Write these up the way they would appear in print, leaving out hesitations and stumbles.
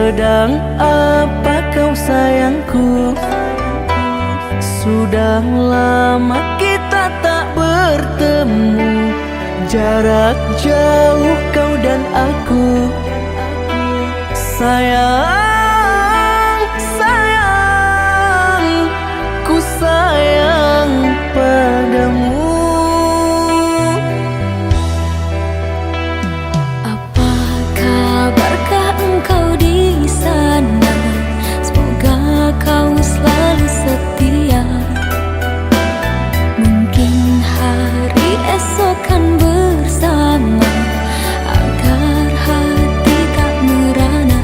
Sedang apa kau sayangku? Sudah lama kita tak bertemu, jarak jauh kau dan aku. Sayang, sayang, ku sayang padamu. Apa kabarkah engkau di sana? Semoga kau selalu setia. Mungkin hari esok kan bersama, agar hati tak merana.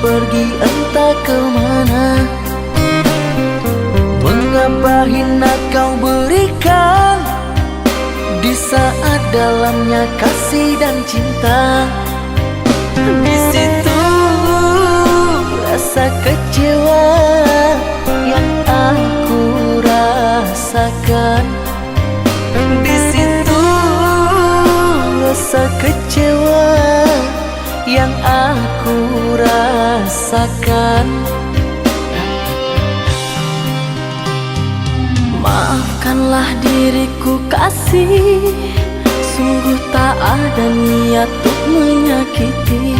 pergi entah kemana. Mengapa hina kau berikan di saat dalamnya kasih dan cinta? Di situ rasa kecewa yang aku rasakan. Di situ rasa kecewa yang aku rasakan. Maafkanlah diriku kasih, sungguh tak ada niat untuk menyakiti.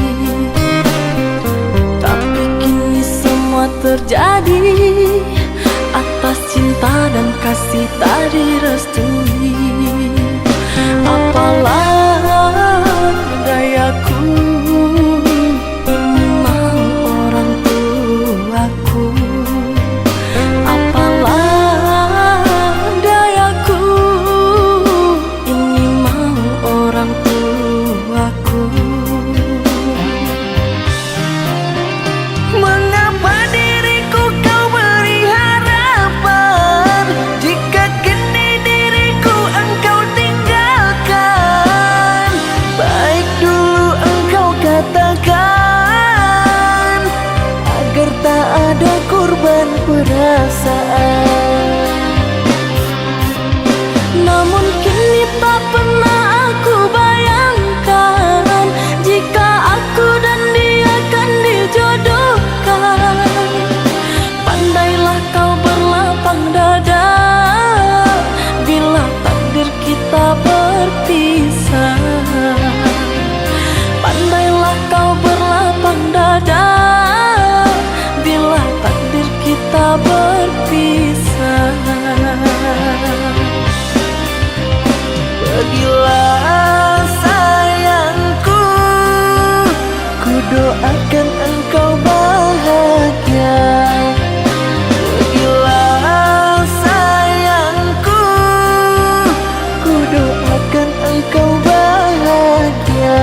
Tapi kini semua terjadi atas cinta dan kasih tak direstui. Apalah dayaku, ini mau orang tuaku. Apalah dayaku, ini mau orang tuaku. Mengapa diriku kau beri harapan jika kini diriku engkau tinggalkan? Baik dulu engkau katakan agar tak ada korban perasaan. Namun kini tak pernah aku bayangkan jika aku dan dia akan dijodohkan. Pandailah kau berlapang dada bila takdir kita berpisah. Pandailah kau berlapang dada bila takdir kita berpisah. Pergilah sayangku, ku doakan engkau bahagia. Pergilah sayangku, ku doakan engkau bahagia.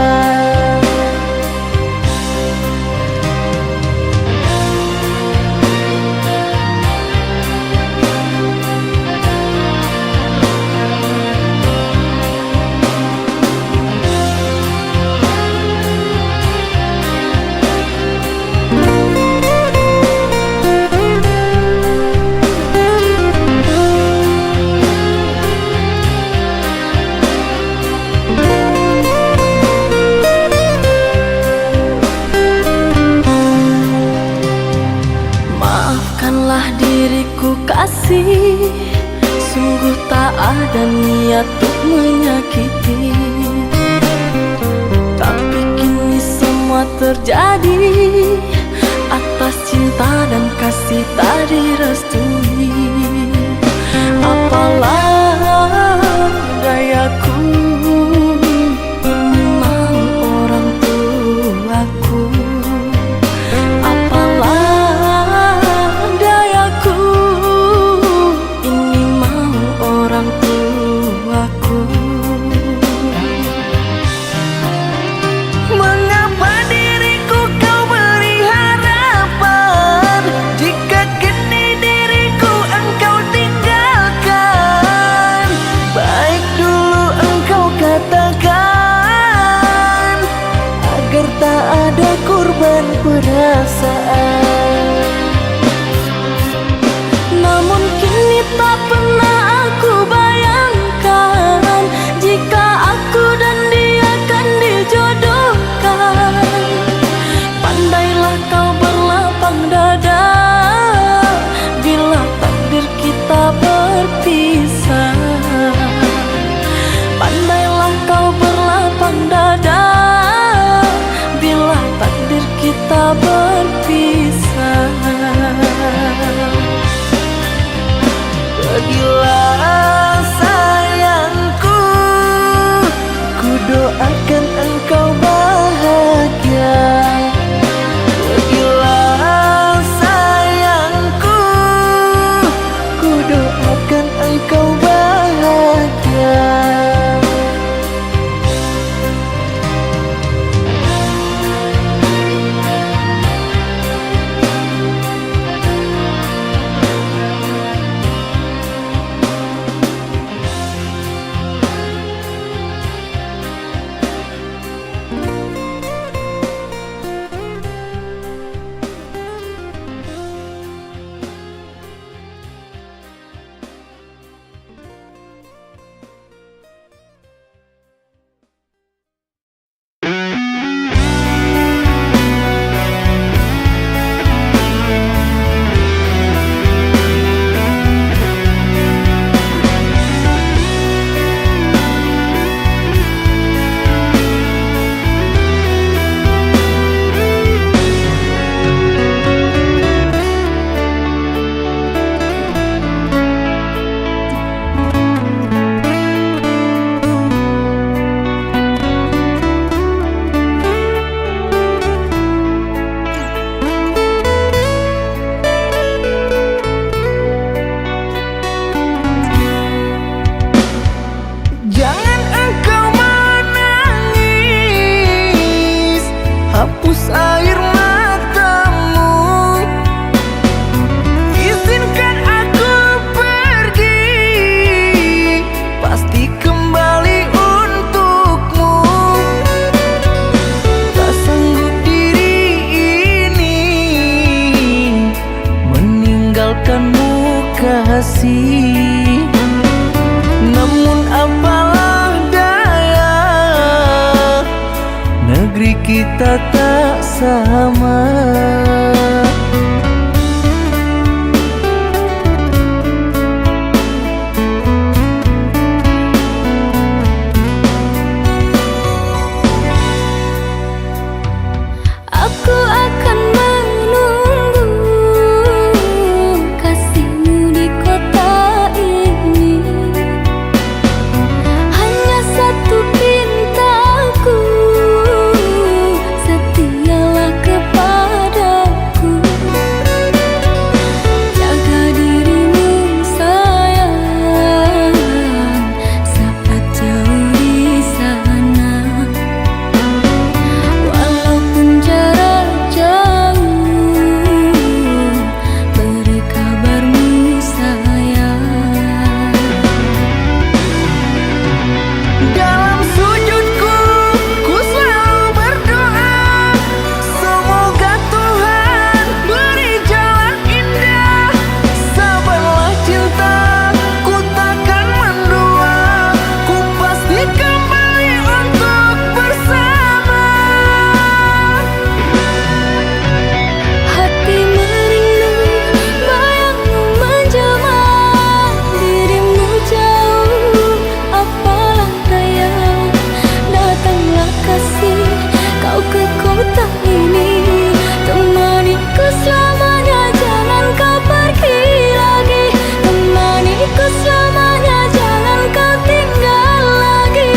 Maafkanlah diriku kasih, sungguh tak ada niat untuk menyakiti. Tapi kini semua terjadi atas cinta dan kasih tak direstui. Apalah dayaku, ini mau orang tuaku. Apalah dayaku, ini mau orang tuaku. Mengapa diriku kau beri harapan jika kini diriku engkau tinggalkan? Baik dulu engkau katakan agar tak ada korban perasaan. Namun kini tak pernah aku bayangkan jika aku dan dia akan dijodohkan. Pandailah kau berlapang dada bila takdir kita berpisah. Pandailah kau berlapang dada bila takdir kita berpisah. hapus air matamu. Izinkan aku pergi, pasti kembali untukmu. Tak sanggup diri ini meninggalkanmu kasih. Namun apalah daya, negeri kita tak sama. Aku akan menunggu kasihmu di kota ini. Hanya satu pintaku, setialah kepadaku. Jaga dirimu sayang, saat jauh di sana. Walaupun jarak jauh, beri kabarmu sayang. Dalam sujudku, ku selalu berdoa, semoga Tuhan beri jalan indah. Sabarlah cinta, ku takkan mendua, ku pasti kembali untuk bersama. Hati merindu, bayangmu menjelma, dirimu jauh, apalah daya. Datanglah kasih, kau ke kota ini, temaniku selamanya, jangan kau pergi lagi. Temaniku selamanya, jangan kau tinggal lagi.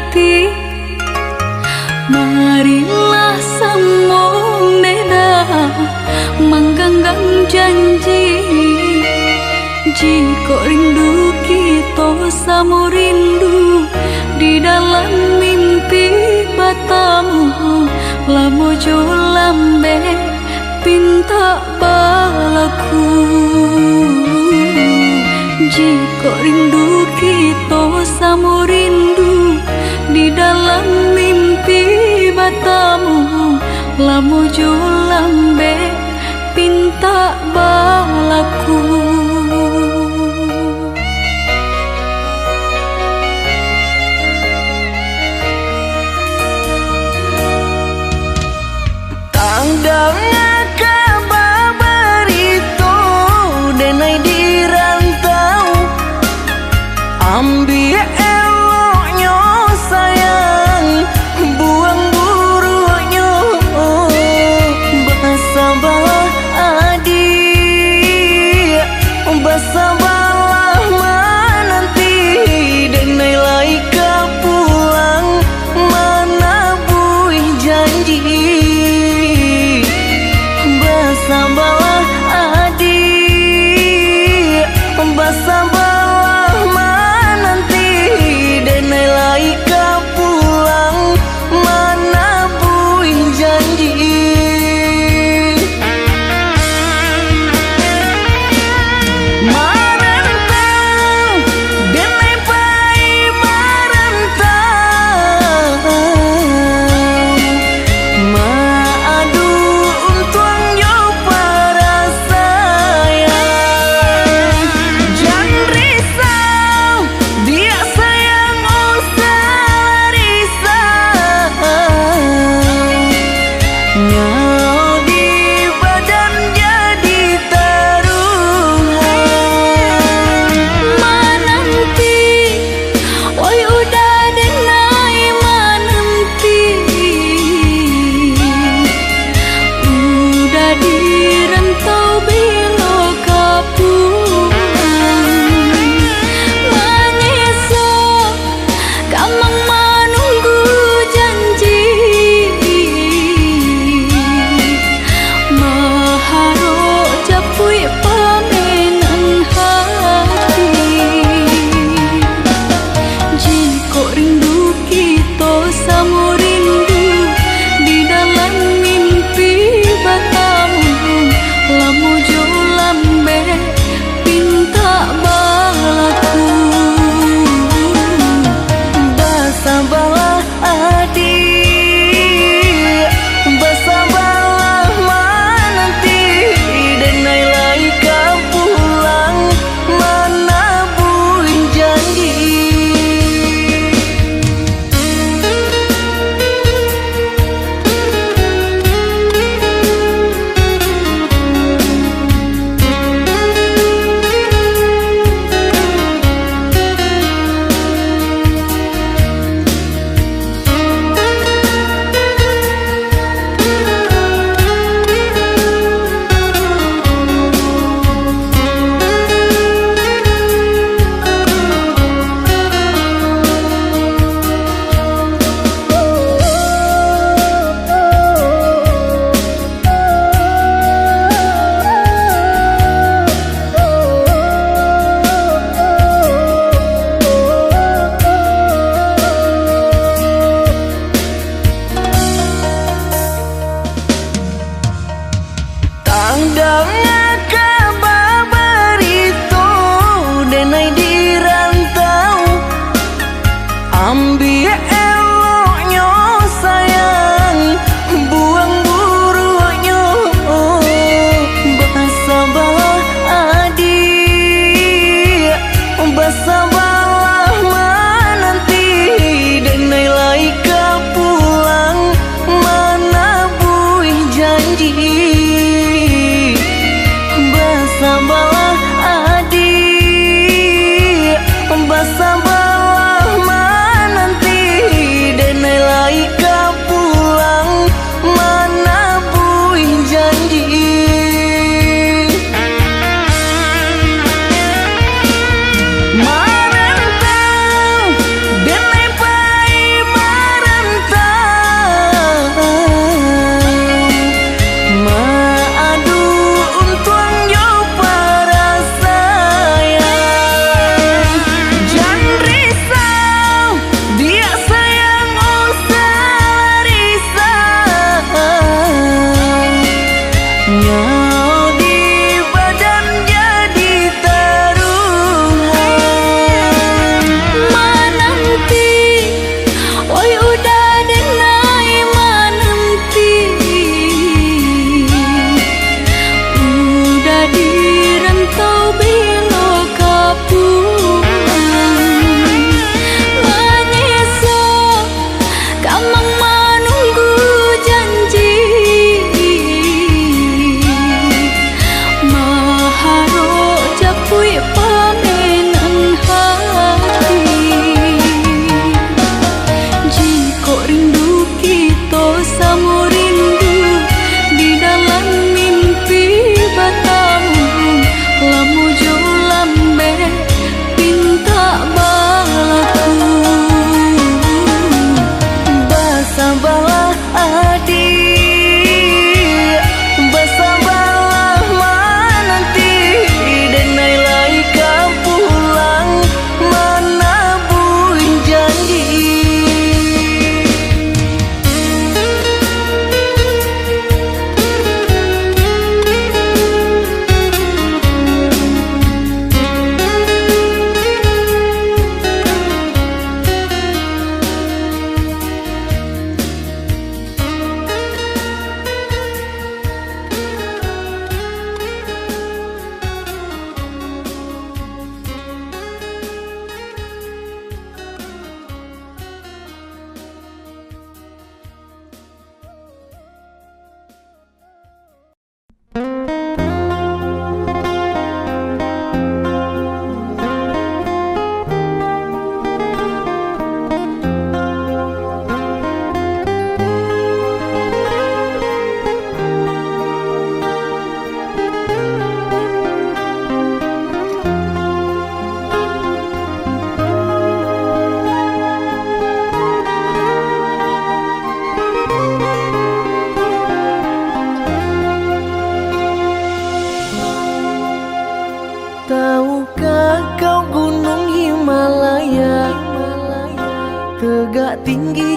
hati. Marilah sambung beda menggenggam janji. Jika rindu kita sama rindu di dalam mimpi batamu, lamo jo lambe pinta balaku. Jika rindu kita sama rindu di dalam mimpi batamu, lamo jo lambe pinta balaku. Tanggalnya kabar itu denai di rantau, ambil eloknya sayang, buang buruknya. Basabah adi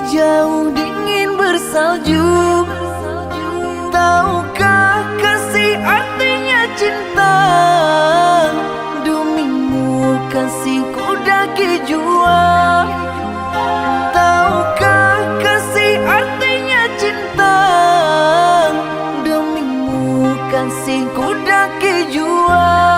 jauh dingin bersalju. Tahukah kasih artinya cinta? Demimu kasihku daki jua. Tahukah kasih artinya cinta? Demimu kasihku daki jua.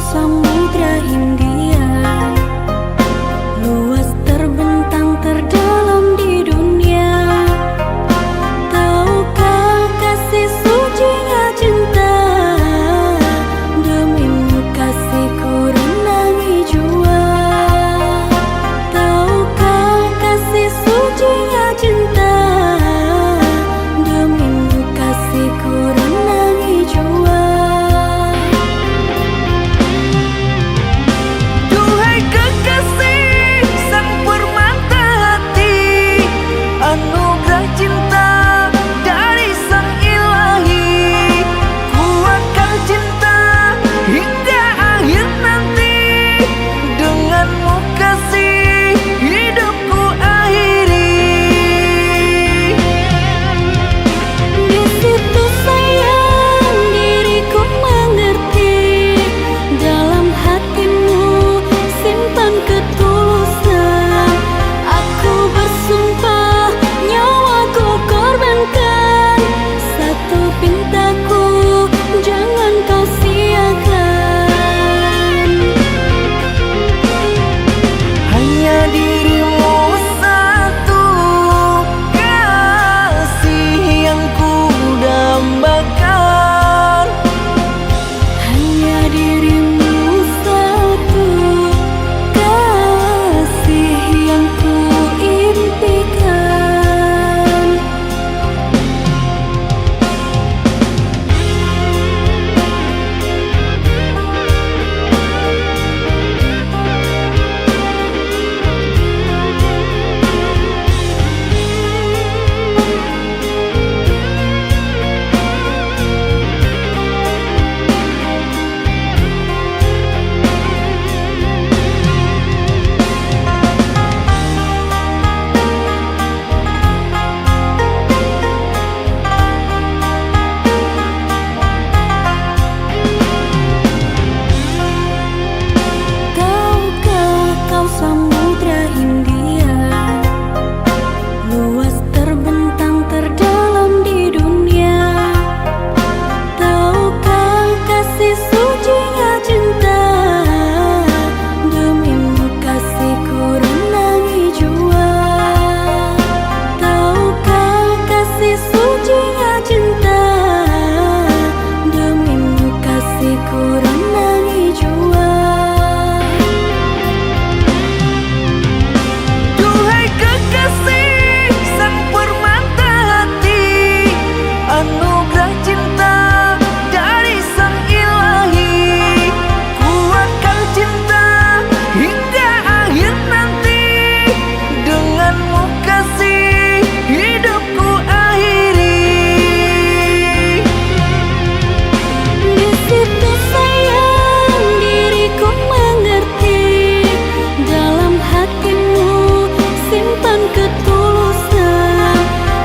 Samudra Hindia luas terbentang terdalam di dunia. Tahukah kasih sucinya cinta? Demimu kasihku renangi jua. Tahukah kasih sucinya cinta? Demimu kasihku renangi jua. Anugerah cinta dari sang ilahi, kuatkan cinta hingga akhir nanti. Denganmu kasih hidupku akhiri. Di situ sayang diriku mengerti, dalam hatimu simpan ketulusan. Aku bersumpah nyawaku korbankan, satu pintaku jangan kau siakan. Hanya dirimu satu kasih yang ku dambakan. Hanya dirimu satu kasih yang ku impikan. Tahukah kau Samudra Hindia luas terbentang terdalam di dunia. Tahukah kasih sucinya cinta? Demimu kasihku renangi jua. Tahukah kasih sucinya cinta? Demimu kasihku renangi jua. Duhai kekasih sang permata hati, anugerah cinta dari sang ilahi, kuatkan cinta hingga akhir nanti. Denganmu kasih hidupku akhiri. Di situ sayang diriku mengerti, dalam hatimu simpan ketulusan.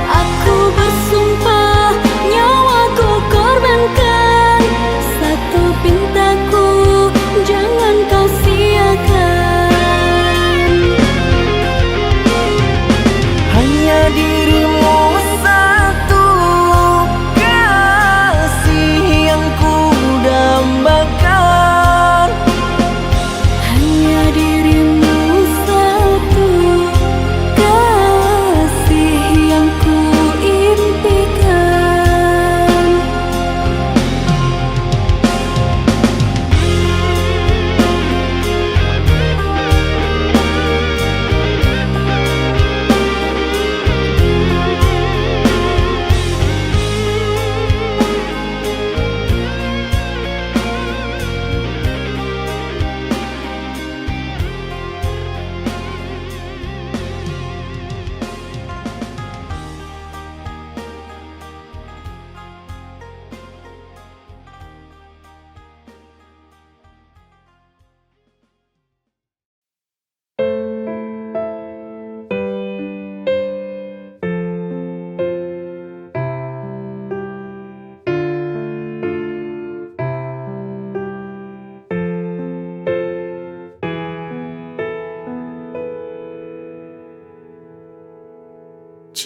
Aku bersumpah nyawaku korbankan, satu pintaku jangan kau siakan. Hanya dirimu satu kasih yang ku dambakan. Hanya dirimu satu kasih yang ku impikan.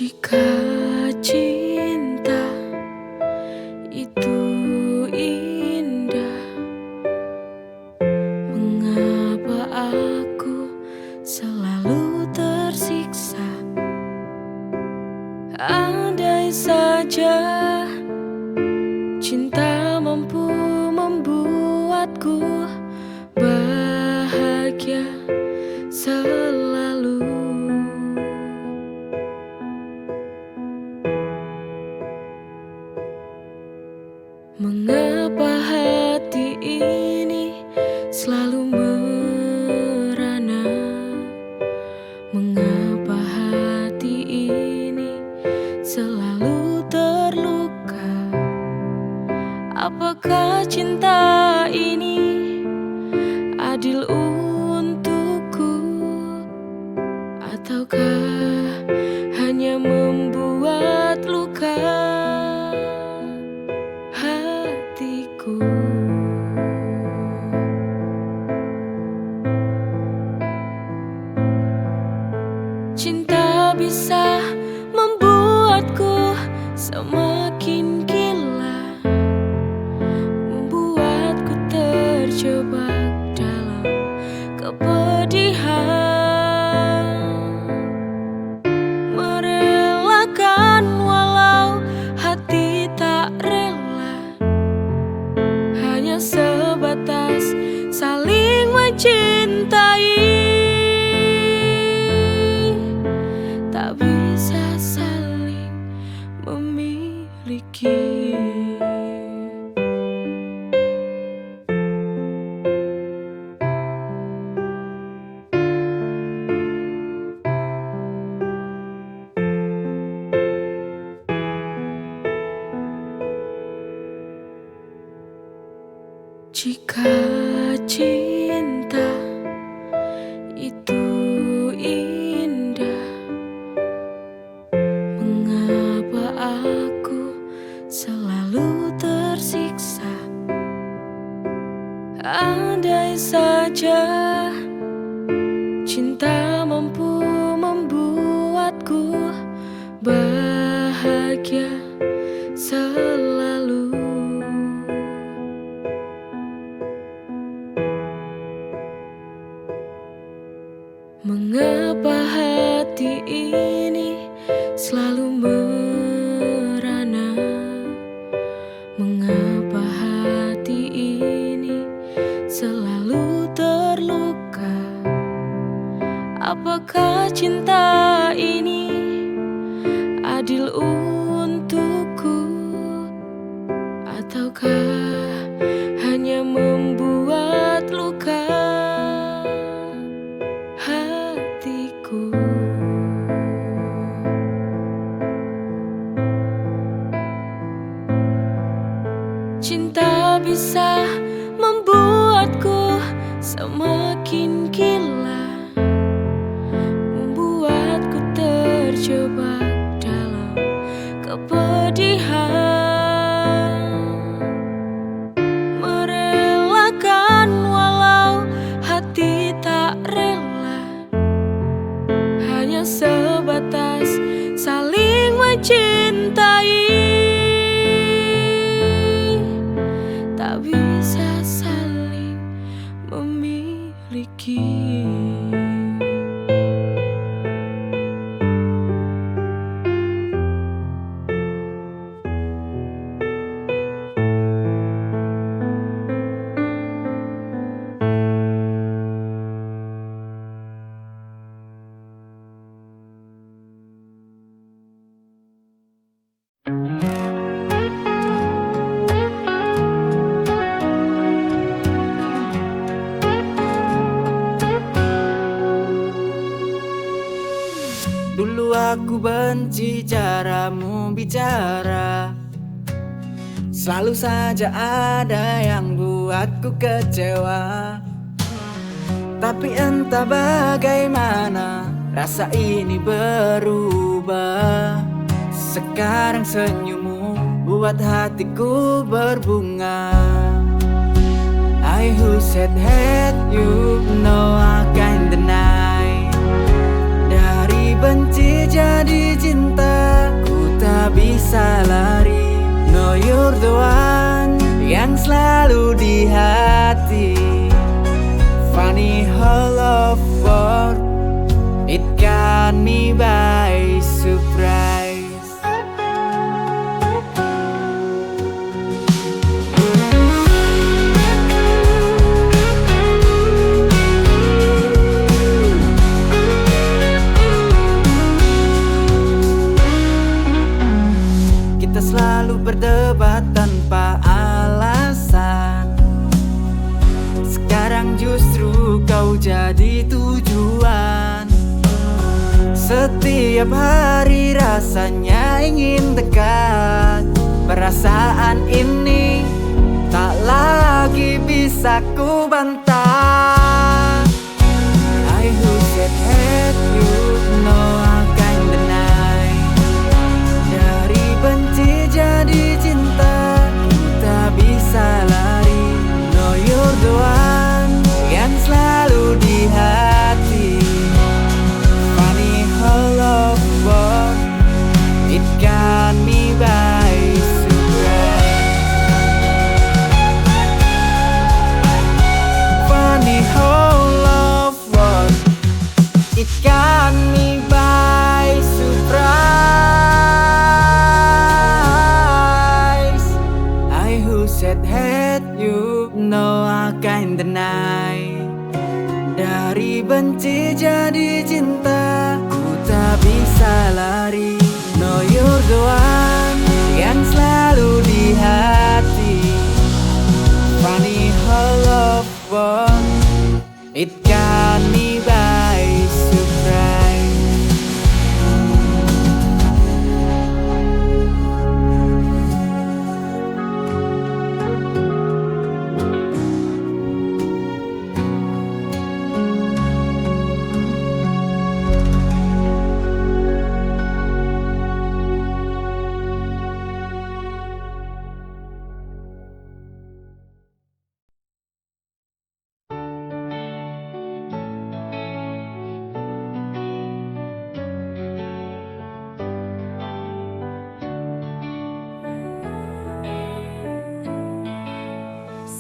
Jika cinta itu indah, mengapa aku selalu tersiksa? Andai saja cinta mampu membuatku bahagia selalu. Mengapa hati ini selalu merana? Mengapa hati ini selalu terluka? Apakah cinta ini adil untukku, ataukah hanya membuat luka hatiku? Cinta bisa membuatku semakin gila, membuatku terjebak dalam kepedihan, merelakan walau hati tak rela, hanya sebatas saling mencintai, tak bisa saling memiliki. Jika cinta itu indah, mengapa aku selalu tersiksa? Andai saja cinta mampu membuatku bahagia selalu. Mengapa hati ini selalu merana? Mengapa hati ini selalu terluka? Apakah cinta ini adil untukku, ataukah hanya membuat luka hatiku? Cinta bisa membuatku semakin gila, membuatku terjebak dalam kepedihan, merelakan walau hati tak rela, hanya sebatas saling mencintai, tak bisa saling memiliki. Dulu aku benci caramu bicara, selalu saja ada yang buatku kecewa. Tapi entah bagaimana rasa ini berubah. Sekarang senyummu buat hatiku berbunga. I who said hate you, no I can't deny. Dari benci jadi cinta, ku tak bisa lari. Know you're the one yang selalu di hati. Funny how love works, it got me by surprise. Kita selalu berdebat tanpa alasan. Sekarang justru kau jadi tujuan. Setiap hari rasanya ingin dekat. Perasaan ini tak lagi bisa ku bantah. I who said hate you, no I can't deny. Dari benci jadi cinta, ku tak bisa lari. Know you're the one yang selalu di hati. Funny how love works, it got me by surprise. Funny how love works, it got me by surprise. I who said hate you, no I can't deny. Dari benci jadi cinta, ku tak bisa lari. Know you're the one yang selalu di hati. Funny how love works, it got me by surprise.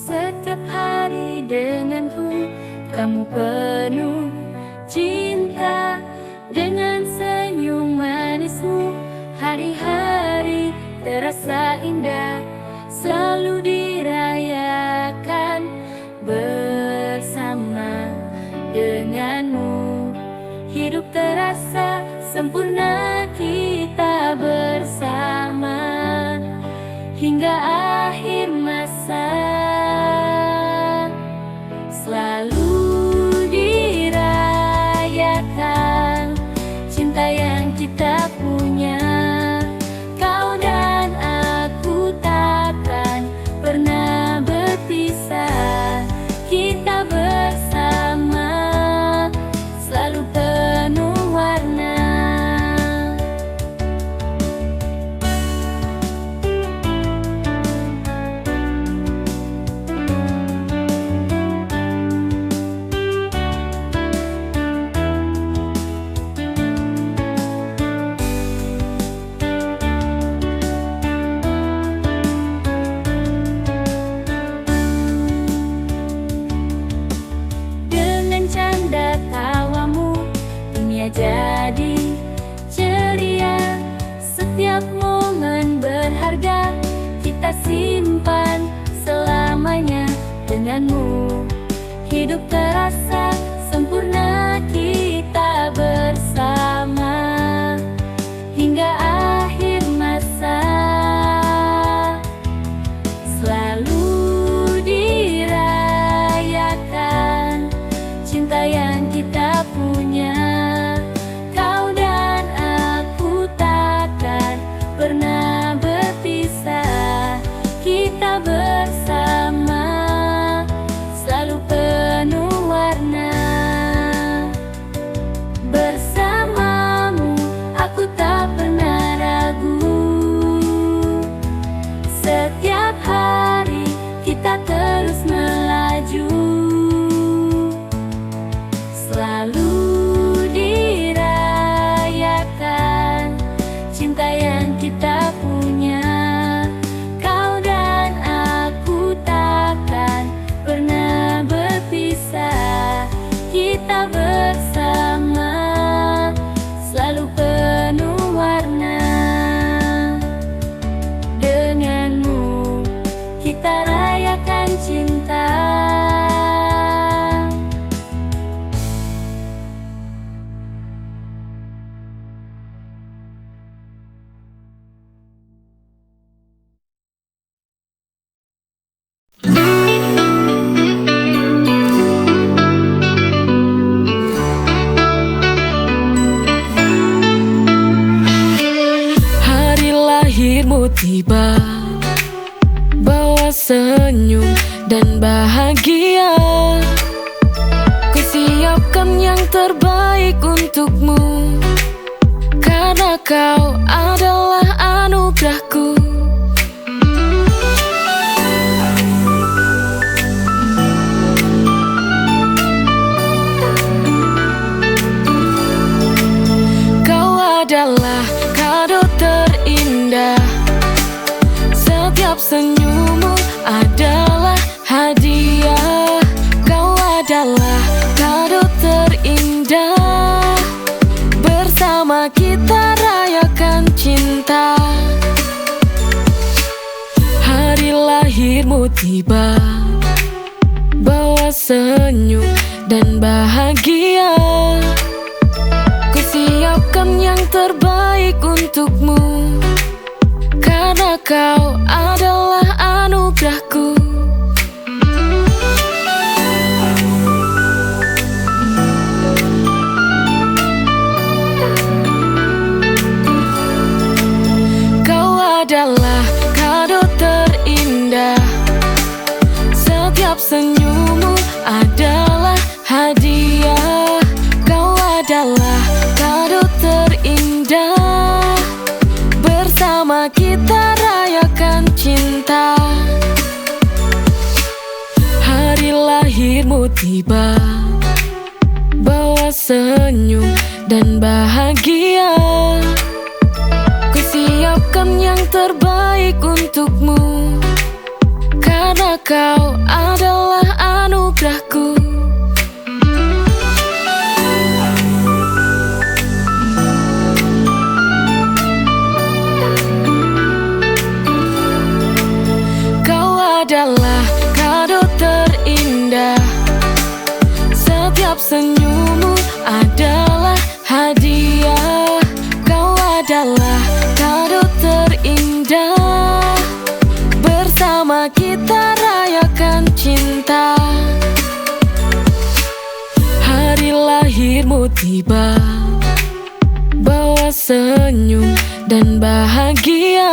Setiap hari denganku, kamu penuh cinta. Dengan senyum manismu, hari-hari terasa indah. Selalu dirayakan bersama denganmu. Hidup terasa sempurna kita bersama hingga akhir masa. Selalu dirayakan cinta yang kita punya. Kau dan aku takkan pernah berpisah. Kita bersama selalu penuh warna. Jadi ceria, setiap momen berharga kita simpan selamanya denganmu. Hidup terasa sempurna kita bersama hingga akhir masa. Selalu dirayakan cinta yang kita punya. Pernah berpisah, kita bersama selalu penuh warna. kita punya. Kau dan aku takkan pernah berpisah. Kita bersama selalu penuh warna. Denganmu kita rayakan cinta. Hari lahirmu tiba, bawa senyum dan bahagia. Kusiapkan yang terbaik untukmu, karena kau adalah anugerahku. Kau adalah kado terindah, setiap senyummu adalah hadiah. Kau adalah kado terindah, bersama kita rayakan cinta. Hari lahirmu tiba, bawa senyum dan bahagia. Kusiapkan yang terbaik untukmu, karena kau adalah anugerahku. Kau adalah kado terindah, setiap senyummu adalah hadiah. Kau adalah kado terindah, bersama kita rayakan cinta. Hari lahirmu tiba, bawa senyum dan bahagia. Kusiapkan yang terbaik untukmu, karena kau adalah anugerahku. Kau adalah kado terindah, setiap senyummu adalah hadiah. Kau adalah kado terindah, bersama kita rayakan cinta. Hari lahirmu tiba, bawa senyum dan bahagia.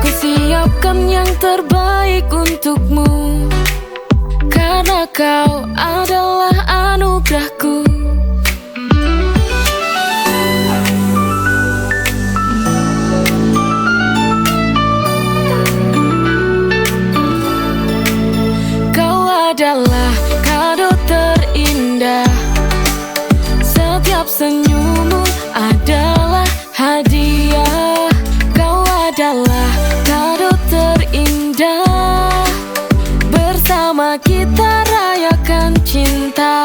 Kusiapkan yang terbaik untukmu, karena kau adalah anugerahku. Kau adalah kado terindah, setiap senyummu adalah hadiah. Kau adalah kado terindah, bersama kita rayakan cinta.